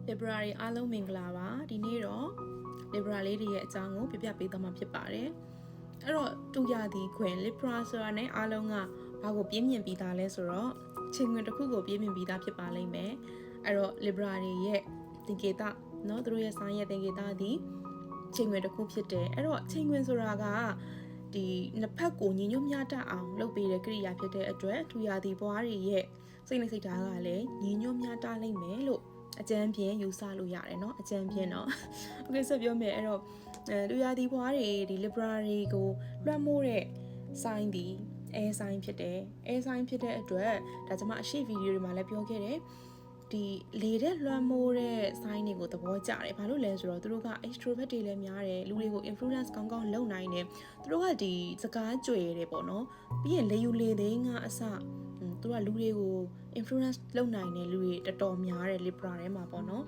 Library အားလုံးမင်္ဂလာပါဒီနေ့တော့ Library လေးတွေရဲ့အကြောင်းကိုပြပြပေးသွားမှာဖြစ်ပါတယ်အဲ့တော့တူရသည်ခွင် Libra ဆိုတာနဲ့အားလုံးကဘာကိုပြင်းပြပြီးသားလဲဆိုတော့ချိန်ခွင်တစ်ခုကိုပြင်းပြပြီးသားဖြစ်ပါလိမ့်မယ်အဲ့တော့ Library ရဲ့သင်္ကေတเนาะသူတို့ရဲ့စာရဲ့သင်္ကေတသည်ချိန်ခွင်တစ်ခုဖြစ်တယ်အဲ့တော့ချိန်ခွင်ဆိုတာကဒီနှစ်ဖက်ကိုညီညွတ်မျှတအောင်လုပ်ပေးတဲ့ကိရိယာဖြစ်တဲ့အတွက်တူရသည်ဘွားတွေရဲ့စိတ်နဲ့စိတ်ဓာတ်ကလည်းညီညွတ်မျှတလိမ့်မယ်လို့အကျန်းပြင်းယူဆလို့ရတယ်เนาะအကျန်းပြင်းเนาะโอเคဆက်ပြောမယ်အဲ့တော့လူရသည်ဘွားတွေဒီ library ကိုလွှမ်းမိုးတဲ့ sign ဒီ air sign ဖြစ်တယ် air sign ဖြစ်တဲ့အတွက်ဒါကျွန်မအရှိဗီဒီယိုတွေမှာလည်းပြောခဲ့တယ်ဒီလေတဲ့လွှမ်းမိုးတဲ့ sign တွေကိုသဘောကျတယ်ဘာလို့လဲဆိုတော့သူတို့က extrovert တွေလည်းများတယ်လူတွေကို influence ကောင်းကောင်းလုပ်နိုင်တယ်သူတို့ကဒီစကားကြွယ်တယ်ပေါ့နော်ပြီးရင်လေယူလေသိန်းကအစသူတို့ကလူတွေကို influence လုပ်နိုင်တဲ့လူတွေတော်တော်များတယ် Libra ထဲမှာပေါ့နော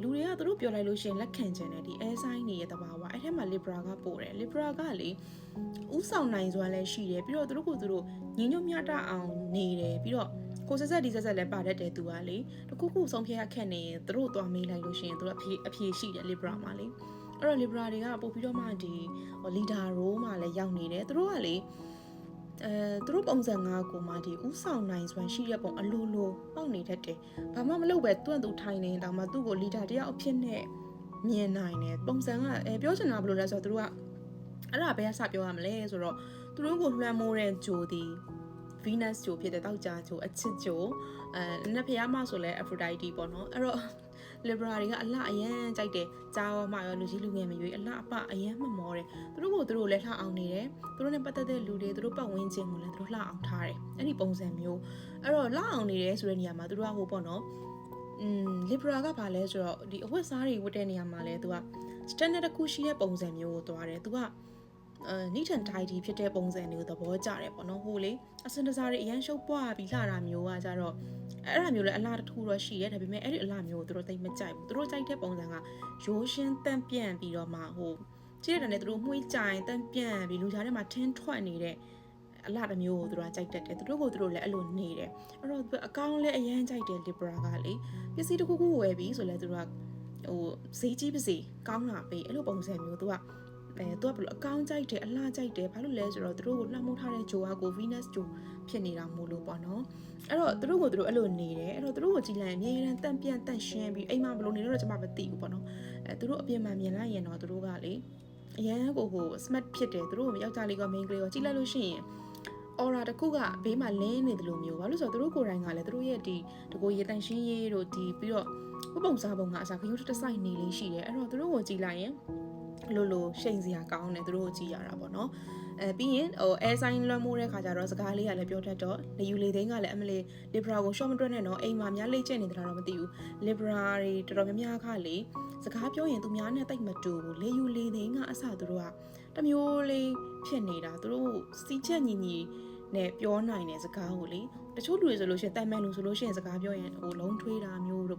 ်လူတွေကသူတို့ပြောလိုက်လို့ရှိရင်လက်ခံချင်တယ်ဒီ air sign တွေရဲ့တဘာဝအဲ့ထက်မှာ Libra ကပို့တယ် Libra ကလေဥဆောင်နိုင်စွာလည်းရှိတယ်ပြီးတော့သူတို့ကိုသူတို့ညီညွတ်မျှတအောင်နေတယ်ပြီးတော့ကိုဆက်ဆက်ဒီဆက်ဆက်လည်းပါတတ်တယ်သူကလေတခုခုဆုံးဖြတ်ခက်နေရင်သူတို့သွားမေးလိုက်လို့ရှိရင်သူတို့အဖြေရှိတယ် Libra မှာလေအဲ့တော့ Libra တွေကပို့ပြီးတော့မှဒီ leader role မှာလည်းရောက်နေတယ်သူတို့ကလေသူတို့ပုံစံ၅ကိုမှဒီဥဆောင်နိုင်စွမ်းရှိတဲ့ပုံအလိုလိုပေါက်နေတတ်တယ်။ဘာမှမလုပ်ပဲသူ့အတူထိုင်နေတောင်မှသူ့ကို leader တယောက်အဖြစ်နဲ့မြင်နိုင်တယ်။ပုံစံကပြောချင်တာဘယ်လိုလဲဆိုတော့သူတို့ကအဲ့ဒါဘယ်ကစပြောရမလဲဆိုတော့သူတို့ကိုလွှမ်းမိုးတဲ့ဂျိုဒီ Venus ဂျိုဖြစ်တဲ့တောက်ကြဂျိုအချစ်ဂျိုနတ်ဖျားမဆိုလဲ Aphrodite ပေါ့နော်အဲ့တော့ Libra တွေကအလှအရန်ကြိုက်တယ်ကြားရောမှရောလူကြီးလူငယ်မရွေးအလှအပအရန်မမောတယ်သူတို့ကိုသူတို့လည်းလှအောင်နေတယ်သူတို့နဲ့ပတ်သက်တဲ့လူတွေသူတို့ပတ်ဝန်းကျင်ကိုလည်းသူတို့လှအောင်ထားတယ်အဲ့ဒီပုံစံမျိုးအဲ့တော့လှအောင်နေတယ်ဆိုတဲ့နေရာမှာသူတို့ကဟိုပေါ့နော်Libra ကဘာလဲဆိုတော့ဒီအဝတ်စားတွေဝတ်တဲ့နေရာမှာလဲသူက standard တစ်ခုရှိတဲ့ပုံစံမျိုးကိုသွားတယ်သူကneat and tidy ဖြစ်တဲ့ပုံစံမျိုးသဘောကျတယ်ပေါ့နော်ဟိုလေအစင်တစားတွေအရန်ရှုပ်ပွားပြီးလှတာမျိုးကကြတော့အဲ့ဒါမျိုးလည်းအလားတစ်ခုတော့ရှိရဲဒါပေမဲ့အဲ့ဒီအလားမျိုးကိုသူတို့သိမကြိုက်ဘူးသူတို့ကြိုက်တဲ့ပုံစံကရိုးရှင်းတန့်ပြန့်ပြီးတော့မှဟိုကြည့်ရတဲ့နဲ့သူတို့မှုှကြိုင်တန့်ပြန့်ပြီးလူကြားထဲမှာထင်းထွက်နေတဲ့အလားတစ်မျိုးကိုသူတို့ကြိုက်တတ်တယ်သူတို့ကိုသူတို့လည်းအဲ့လိုနေတယ်အဲ့တော့အကောင်းလည်းအရန်ကြိုက်တယ် Libra ကလေပစ္စည်းတစ်ခုခုဝယ်ပြီးဆိုလဲသူတို့ကဟိုဈေးကြီးပါစေကောင်းတာပေးအဲ့လိုပုံစံမျိုးသူကသူကဘယ်လိုအကောင်းကြိုက်တယ်အလှကြိုက်တယ်ဘာလို့လဲဆိုတော့သူတို့ကိုလှမ်းမိုးထားတဲ့ဂျိုကကို Venus ဂျိုဖြစ်နေတာမို့လို့ပေါ့နော်အဲ့တော့သူတို့ကိုသူတို့အဲ့လိုနေတယ်အဲ့တော့သူတို့ကိုကြည်လိုက်အမြဲတမ်းတန့်ပြန့်တန့်ရှင်းပြီးအိမ်မှာဘယ်လိုနေလို့တော့ကျွန်မမသိဘူးပေါ့နော်သူတို့အပြင်မှာမြင်လိုက်ရင်တော့သူတို့ကလေအရန်ကိုဟို smart ဖြစ်တယ်သူတို့ယောက်ျားလေးက main ကလေးကိုကြည်လိုက်လို့ရှိရင် aura တခုကဘေးမှာလင်းနေတယ်လို့မျိုးဘာလို့ဆိုတော့သူတို့ကိုယ်တိုင်ကလည်းသူတို့ရဲ့ဒီတကိုရေတန့်ရှင်းရေးတို့ဒီပြီးတော့ပုံစားပုံကအစားခရုတစ်ဆိုင်နေလေးရှိတယ်အဲ့တော့သူတို့ကိုကြည်လိုက်ရင်လိုရှိန်စရာကောင်းတယ်သူတို့ကိုကြည့်ရတာပေါ့နော်ပြီးရင်ဟို air sign လွှမ်းမိုးတဲ့ခါကျတော့စကားလေးကလည်းပြောတတ်တော့လေယူလေသိန်းကလည်းအမလေး Libra ကို short မတွက်နဲ့နော်အိမ်မှာများလေ့ကျင့်နေတာတော့မသိဘူး Libra တွေတော်တော်များများခါလေစကားပြောရင်သူများနဲ့တိတ်မတူဘူးလေယူလေသိန်းကအစသူတို့ကတမျိုးလေးဖြစ်နေတာသူတို့စီချက်ညီညီနဲ့ပြောနိုင်တဲ့စကားကိုလေတချို့လူတွေဆိုလို့ရှိရင်တိုင်မှန်လူဆိုလို့ရှိရင်စကားပြောရင်ဟိုလုံးထွေးတာမျိုးတို့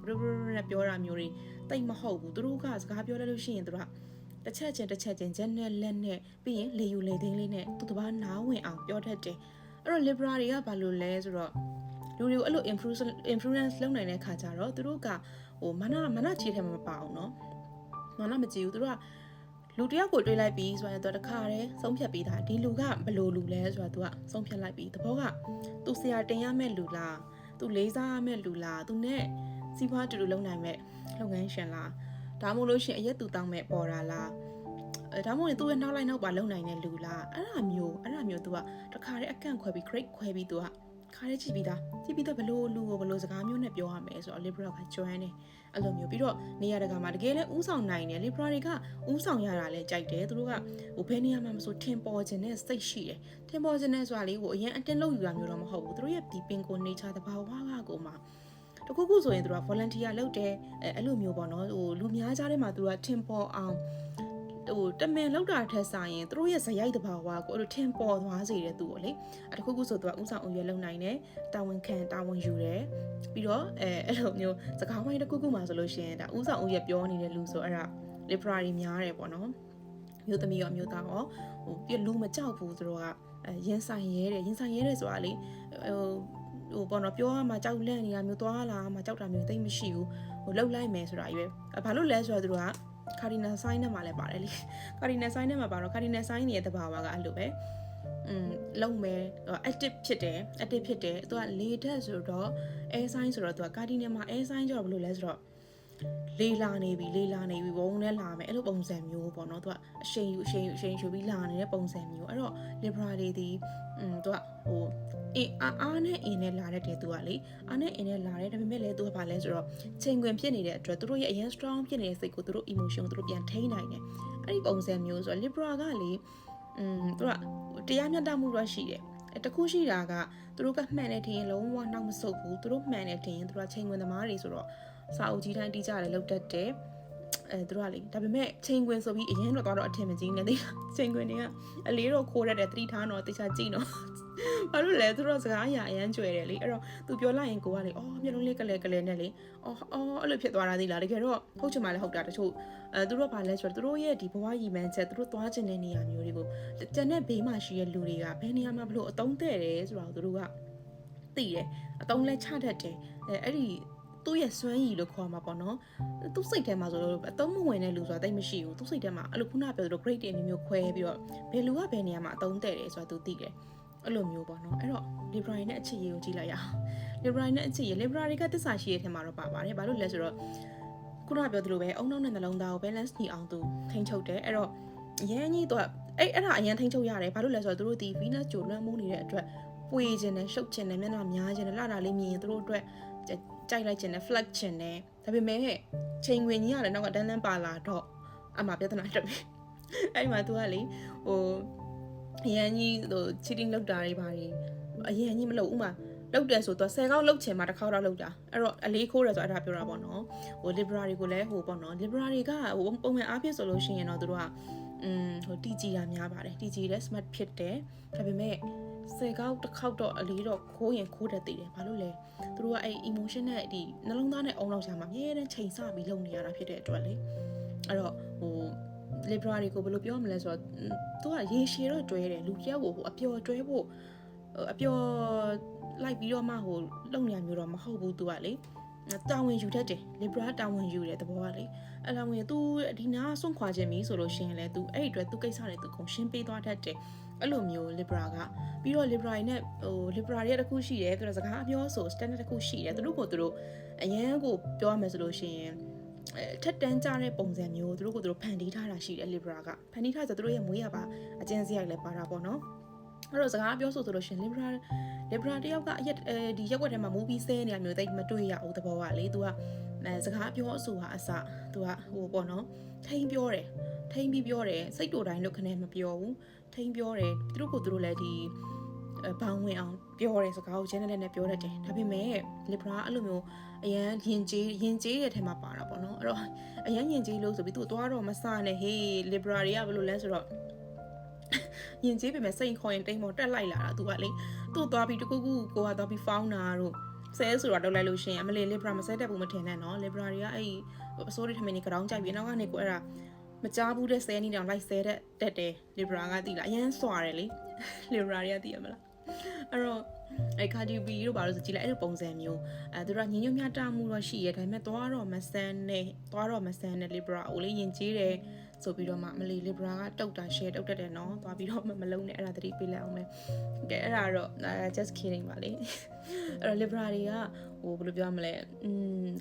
နဲ့ပြောတာမျိုးတွေတိတ်မဟုတ်ဘူးသူတို့ကစကားပြောလိုက်လို့ရှိရင်သူတို့ကတစ်ချက်ချင်းချက်နဲ့လက်နဲ့ပြီးရင်လေယူလေသိန်းလေးနဲ့သူတပားနားဝင်အောင်ပြောတတ်တယ်အဲ့တော့ Libra တွေကဘာလို့လဲဆိုတော့လူတွေကိုအဲ့လို influence လုပ်နိုင်တဲ့ခါကျတော့သူတို့ကဟိုမနချီထဲမှာမပါအောင်နော်မနမကြည့်ဘူးသူတို့ကလူတယောက်ကိုတွေးလိုက်ပြီးဆိုရင်သူတခါတည်းဆုံးဖြတ်ပေးတာဒီလူကဘယ်လိုလူလဲဆိုတော့သူကဆုံးဖြတ်လိုက်ပြီးသဘောကသူဆရာတင်ရမဲ့လူလားသူလေးစားရမဲ့လူလားသူနဲ့စီးပွားတူလုပ်နိုင်မဲ့လုပ်ငန်းရှင်လားဒါမှမဟုတ်လို့ရှိရင်အရက်သူတောင်းမဲ့ပေါ်တာလားဒါမှမဟုတ်သူ့ရဲ့နောက်လိုက်နောက်ပါလုံနိုင်တဲ့လူလားအဲ့ဒါမျိုးသူကတခါတည်းအကန့်ခွဲပြီး grade ခွဲပြီးသူကခါလေးကြည့်ပြီးသားဘလို့လူကိုဘလို့စကားမျိုးနဲ့ပြောရမယ်ဆိုတော့ Libra ကကျွမ်းတယ်အဲ့လိုမျိုးပြီးတော့နေရာတကာမှာတကယ်လဲဥဆောင်နိုင်တယ် Libra တွေကဥဆောင်ရတာလဲကြိုက်တယ်သူတို့ကဟိုဘယ်နေရာမှာမဆိုထင်ပေါ်ခြင်းနဲ့စိတ်ရှိတယ်ထင်ပေါ်ခြင်းနဲ့ဆိုတာလေးကိုအရင်အတင်းလုပ်ယူတာမျိုးတော့မဟုတ်ဘူးသူတို့ရဲ့ဒီပင်ကို nature တဘာဝကကိုမှတခုခုဆိုရင်သူတို့က volunteer လုပ်တယ်အဲ့လိုမျိုးပေါ့နော်ဟိုလူများကြားထဲမှာသူတို့ကထင်ပေါ်အောင်ဟိုတမင်လောက်တာထက်ဆိုင်ရင်သူတို့ရဲ့ဇယိုက်တဘာဝကိုအဲ့လိုထင်ပေါ်သွားစေတယ်သူ့ကိုလေတခုခုဆိုသူကဥဆောင်အရွယ်လုံနိုင်တယ်တာဝန်ခံတာဝန်ယူတယ်ပြီးတော့အဲ့လိုမျိုးစကားဝိုင်းတခုခုမှာဆိုလို့ရှိရင်ဒါဥဆောင်အရွယ်ပြောနေတဲ့လူဆိုအဲ့ဒါ Libra တွေများတယ်ပေါ့နော်မျိုးသမီးရောမျိုးသားရောဟိုပြလူမကြောက်ဘူးသူတို့ကရင်ဆိုင်ရဲတယ်ဆိုတာလေဟို ဟိုပေါ့နော်ပြောရမှာကြောက်လန့်နေတာမျိုးသွားလာမှာကြောက်တာမျိုးတိတ်မရှိဘူးဟိုလှုပ်လိုက်မယ်ဆိုတာကြီးပဲဘာလို့လဲဆိုတော့သူတို့က cardinal sign နဲ့မှာလည်းပါတယ်လေ cardinal sign နဲ့မှာပါတော့ cardinal sign ရဲ့တဘာဝကအဲ့လိုပဲလုံမယ် active ဖြစ်တယ်သူကလေဓာတ်ဆိုတော့ air sign ဆိုတော့သူက cardinal မှာ air sign ကျတော့ဘယ်လိုလဲဆိုတော့လေးလာနေပြီဘုံနဲ့လာမယ်အဲ့လိုပုံစံမျိုးပေါ့နော်သူကအရှိန်ယူပြီးလာနေတဲ့ပုံစံမျိုးအဲ့တော့ Libra တွေဒီသူကဟိုအားနဲ့အင်းနဲ့လာတဲ့တဲ့သူကလေအားနဲ့အင်းနဲ့လာတဲ့ဒါပေမဲ့လည်းသူကဘာလဲဆိုတော့ချိန်ခွင်ဖြစ်နေတဲ့အတွက်သူတို့ရဲ့အရင် strong ဖြစ်နေတဲ့စိတ်ကိုသူတို့ emotion ကိုသူတို့ပြန်ထိန်းနိုင်တယ်အဲ့ဒီပုံစံမျိုးဆိုတော့ Libra ကလေသူကတရားမျှတမှုတော့ရှိတယ်တခုရှိတာကသူတို့ကမှန်တယ်ထင်ရင်လုံးဝနောက်မဆုတ်ဘူးသူတို့မှန်တယ်ထင်ရင်သူတို့ကချိန်ခွင်သမားတွေဆိုတော့စာအုပ်ကြီးတိုင်းတီးကြတယ်လောက်တတ်တယ်သူတို့ကလေဒါပေမဲ့ချိန်ခွင်ဆိုပြီးအရင်တော့သွားတော့အထင်မကြီးနဲ့တိချိန်ခွင်တွေကအလေးတော့ခိုးရတယ်သတိထားတော့တခြားကြည့်နော်ဘာလို့လဲသူတို့စကားအရာအရန်ကြွယ်တယ်လေအဲ့တော့သူပြောလိုက်ရင်ကိုကလေအော်မျက်လုံးလေးကလဲနဲ့လေအော်အဲ့လိုဖြစ်သွားတာသေးလားတကယ်တော့ဟုတ်ချင်မှလည်းဟုတ်တာတချို့သူတို့ကဘာလဲဆိုတော့သူတို့ရဲ့ဒီဘဝရည်မှန်းချက်သူတို့သွားချင်တဲ့နေရာမျိုးတွေကိုကျန်တဲ့ဘေးမှာရှိတဲ့လူတွေကဘယ်နေရာမှာဘလို့အတုံးတဲ့တယ်ဆိုတော့သူတို့ကသိတယ်အတုံးလဲချတတ်တယ်အဲ့ဒီသူ့ရဲ့စွမ်းရည်လို့ခေါ်မှာပေါ့နော်သူ့စိတ်ထဲမှာဆိုတော့အတုံးမဝင်တဲ့လူဆိုတာတိတ်မရှိဘူးသူ့စိတ်ထဲမှာအဲ့လိုခုနပြောသလို grade တွေမျိုးခွဲပြီးတော့ဘယ်လူကဘယ်နေရာမှာအတုံးတဲ့တယ်ဆိုတာသူသိတယ်အဲ့လိုမျိုးပေါ့နော်အဲ့တော့ Libra နဲ့အချစ်ရေးကိုကြည့်လိုက်ရအောင် Libra နဲ့အချစ်ရေး Libra တွေကသစ္စာရှိတဲ့ထဲမှာတော့ပါပါတယ်ဘာလို့လဲဆိုတော့ခုနပြောသလိုပဲအုံနောက်နဲ့နှလုံးသားကို balance ညီအောင်သူထိန်းချုပ်တယ်အဲ့တော့အရင်ကြီးတော့အဲ့ဒါအရင်ထိန်းချုပ်ရတယ်ဘာလို့လဲဆိုတော့သူတို့ဒီ Venus ကြိုလွှမ်းမိုးနေတဲ့အတွက်ပွေခြင်းနဲ့ရှုပ်ခြင်းနဲ့မျက်နှာများခြင်းနဲ့လှတာလေးမြင်ရင်သူတို့အတွက်ကြိုက်လိုက်ခြင်းနဲ့ flex ခြင်းနဲ့ဒါပေမဲ့ချိန်ဝင်ကြီးရတယ်နောက်ကတန်းပါလာတော့အမှပြဿနာတက်ပြီအဲ့မှာသူကလေဟိုအရင်ကြီးဟို cheating လုပ်တာတွေပါတယ်အရင်ကြီးမလုပ်ဥမာလုပ်တယ်ဆိုတော့10ခေါက်လုပ်ချင်မှတစ်ခေါက်တော့လုပ်တာအဲ့တော့အလေးခိုးတယ်ဆိုတော့အဲ့ဒါပြောတာပေါ့နော်ဟို Libra တွေကိုလည်းဟိုပေါ့နော် Libra တွေကဟိုပုံမှန်အားဖြင့်ဆိုလို့ရှိရင်တော့သူတို့ကဟိုတီကြီးတာများပါတယ်တီကြီးတယ် smart ဖြစ်တယ်ဒါပေမဲ့10ခေါက်တစ်ခေါက်တော့အလေးတော့ခိုးရင်ခိုးတတ်သေးတယ်ဘာလို့လဲသူတို့ကအဲ့ emotion နဲ့ဒီနှလုံးသားနဲ့အုံလောက်ရှာမှာအများနဲ့ချိန်ဆပြီးလုပ်နေရတာဖြစ်တဲ့အတွက်လေအဲ့တော့ဟိုLibra တွေကိုဘယ်လိုပြောမလဲဆိုတော့သူကရေရှည်တော့တွဲတယ်လူပြောက်ကိုဟိုအပျော်တွဲဖို့အပျော်လိုက်ပြီးတော့မှဟိုလုံနေရမျိုးတော့မဟုတ်ဘူးသူကလေတာဝန်ယူတတ်တယ် Libra တာဝန်ယူတယ်တဘောကလေအဲ့ဒါဝင်သူဒီနာဆွန့်ခွာခြင်းမီဆိုလို့ရှိရင်လေသူအဲ့အတွက်သူကိစ္စတွေသူကုန်ရှင်းပေးသွားတတ်တယ်အဲ့လိုမျိုး Libra ကပြီးတော့ Libra နဲ့ဟို Libra ရဲ့တစ်ခုရှိတယ်သူတို့စကားအပြောဆို standard တစ်ခုရှိတယ်သူတို့ကိုသူတို့အရန်ကိုပြောရမယ်ဆိုလို့ရှိရင်ထက်တန်းကြတဲ့ပုံစံမျိုးသူတို့ကိုသူတို့ဖန်တီးထားတာရှိတယ် Libra ကဖန်တီးထားဆိုသူတို့ရဲ့မွေးရပါအကျဉ်းစရိုက်လည်းပါတာပေါ့နော်အဲ့တော့စကားပြောဆိုလို့ရှင် Libra တယောက်ကအရက်ဒီရက်ွက်ထဲမှာမူးပြီးဆဲနေရမျိုးတိတ်မတွေ့ရဘူးသဘောကလေသူကစကားပြောအဆိုဟာအစသူကဟိုပေါ့နော်ထိန်းပြောတယ်စိတ်တူတိုင်းလို့ခနဲ့မပြောဘူးထိန်းပြောတယ်သူတို့ကိုသူတို့လည်းဒီဘောင်းဝင်အောင်ပြောတယ်စကားကို channel နဲ့ပြောတတ်တယ်ဒါပေမဲ့ Libra အဲ့လိုမျိုးအရန်ရင်ကျေးတဲ့ထဲမှာပါတာပေါ့နော်အဲ့တော့အရန်ရင်ကျေးလို့ဆိုပြီးသူသွားတော့မစနဲ့ဟေး Libra တွေကဘယ်လိုလဲဆိုတော့ရင်ကျေးပေမဲ့စိတ်ခေါ်ရင်တိမ်ပေါ်တက်လိုက်လာတာသူကလေသူ့သွားပြီးတကူကူကိုကသွားပြီး founder တို့ဆဲဆိုတော့လောက်လိုက်လို့ရှိရင်အမလေး Libra မဆဲတတ်ဘူးမထင်နဲ့နော် Libra တွေကအဲ့အစိုးရထမင်းနေကြောင်ကြိုက်ပြီးနောက်ကနေကိုအဲ့ဒါမကြားဘူးတဲ့ဆဲနေတောင်လိုက်ဆဲတက်တယ် Libra ကသိလားအရန်စွာတယ်လေ Libra တွေကသိရမလားအဲ့တော့အဲ့ Cardi B တို့ဘာလို့ဆိုကြည့်လိုက်အဲ့လိုပုံစံမျိုးသူတို့ကညညမြတာမှုတော့ရှိရဲဒါပေမဲ့သွားတော့မဆန်းနဲ့ Libra ကိုလေယဉ်ကျေးတယ်ဆိုပြီးတော့မှမလီ Libra ကတုတ်တာ share တုတ်တတ်တယ်နော်သွားပြီးတော့မလုံးနဲ့အဲ့ဒါသတိပေးလိုက်အောင်မယ်ကဲအဲ့ဒါတော့ just kidding ပါလေအဲ့တော့ Libra တွေကဟိုဘယ်လိုပြောမလဲ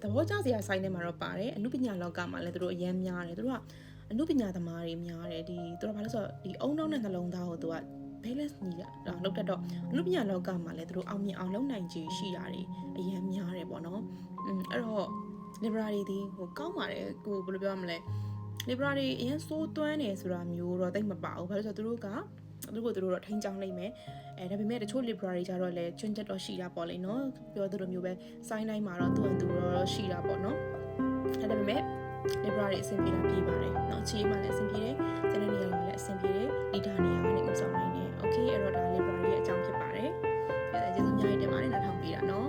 သဘောကျစရာဆိုင်ထဲမှာတော့ပါတယ်အမှုပညာလောကမှာလည်းသူတို့အရန်များတယ်သူတို့ကအမှုပညာသမားတွေများတယ်ဒီသူတို့ဘာလို့ဆိုတော့ဒီအုံနောက်နဲ့နှလုံးသားကိုသူကbalance ညီတာလောက်တတ်တော့အမှုပညာလောကမှာလည်းသူတို့အောင်မြင်အောင်လုပ်နိုင်ခြေရှိတာတွေအရန်များတယ်ပေါ့နော်အဲ့တော့ Libra တွေဒီဟိုကောင်းပါတယ်ကိုဘယ်လိုပြောမလဲLibra တွေအရင်စိုးသွမ်းနေဆိုတာမျိုးတော့တိတ်မပါဘူးဘာလို့ဆိုတော့သူတို့တော့ထိန်းချောင်းလိုက်မယ်ဒါပေမဲ့တချို့ Libra တွေကြတော့လည်းကျွန်းချက်တော့ရှိတာပေါ့လေနော်ပြောသလိုမျိုးပဲစိုင်းတိုင်းမှာတော့သူ့တော့ရှိတာပေါ့နော်ဒါပေမဲ့ Libra တွေအဆင်ပြေတာပြေးပါတယ်เนาะခြေမှလည်းအဆင်ပြေတယ်ကျန်တဲ့နေရာတွေလည်းအဆင်ပြေတယ်ဒီဒါနေရာကနေဥဆောင်နိုင်တယ် okay အဲ့တော့ဒါ Libra ရဲ့အကြောင်းဖြစ်ပါတယ်ကျေးဇူးများတင်ပါတယ်နားထောင်ပေးတာเนาะ